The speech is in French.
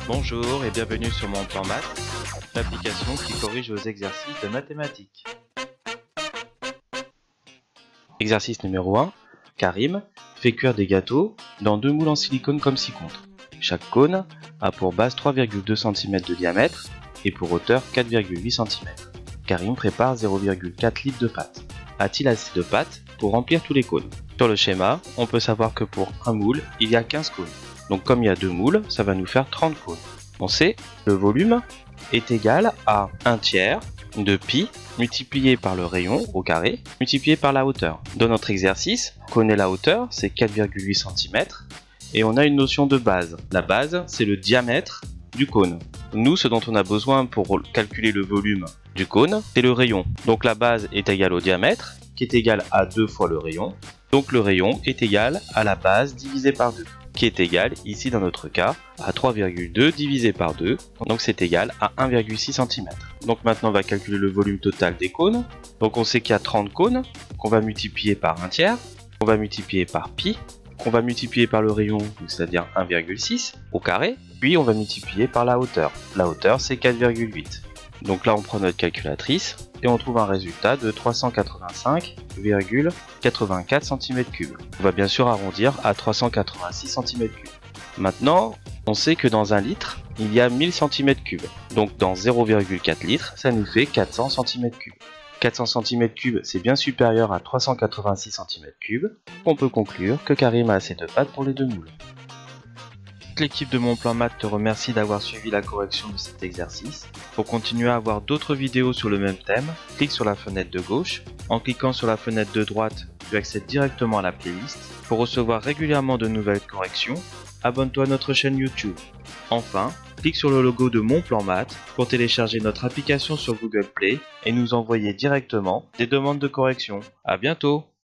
Bonjour et bienvenue sur mon plan maths, l'application qui corrige vos exercices de mathématiques. Exercice numéro 1. Karim fait cuire des gâteaux dans 2 moules en silicone comme ci-contre. Chaque cône a pour base 3,2 cm de diamètre et pour hauteur 4,8 cm. Karim prépare 0,4 litres de pâte. A-t-il assez de pâte pour remplir tous les cônes? Sur le schéma, on peut savoir que pour un moule, il y a 15 cônes. Donc comme il y a 2 moules, ça va nous faire 30 cônes. On sait que le volume est égal à 1/3 de pi multiplié par le rayon au carré multiplié par la hauteur. Dans notre exercice, on connaît la hauteur, c'est 4,8 cm et on a une notion de base. La base, c'est le diamètre du cône. Nous, ce dont on a besoin pour calculer le volume du cône, c'est le rayon. Donc la base est égale au diamètre, qui est égal à 2 fois le rayon. Donc le rayon est égal à la base divisé par 2, qui est égal, ici dans notre cas, à 3,2 divisé par 2, donc c'est égal à 1,6 cm. Donc maintenant on va calculer le volume total des cônes. Donc on sait qu'il y a 30 cônes, qu'on va multiplier par 1/3, qu'on va multiplier par pi, qu'on va multiplier par le rayon, c'est-à-dire 1,6 au carré, puis on va multiplier par la hauteur. La hauteur c'est 4,8. Donc là on prend notre calculatrice et on trouve un résultat de 385,84 cm3. On va bien sûr arrondir à 386 cm3. Maintenant, on sait que dans un litre, il y a 1000 cm3. Donc dans 0,4 litres, ça nous fait 400 cm3. 400 cm3, c'est bien supérieur à 386 cm3. On peut conclure que Karim a assez de pâte pour les 2 moules. L'équipe de Mon Plan Maths te remercie d'avoir suivi la correction de cet exercice. Pour continuer à avoir d'autres vidéos sur le même thème, clique sur la fenêtre de gauche. En cliquant sur la fenêtre de droite, tu accèdes directement à la playlist. Pour recevoir régulièrement de nouvelles corrections, abonne-toi à notre chaîne YouTube. Enfin, clique sur le logo de Mon Plan Maths pour télécharger notre application sur Google Play et nous envoyer directement des demandes de correction. À bientôt!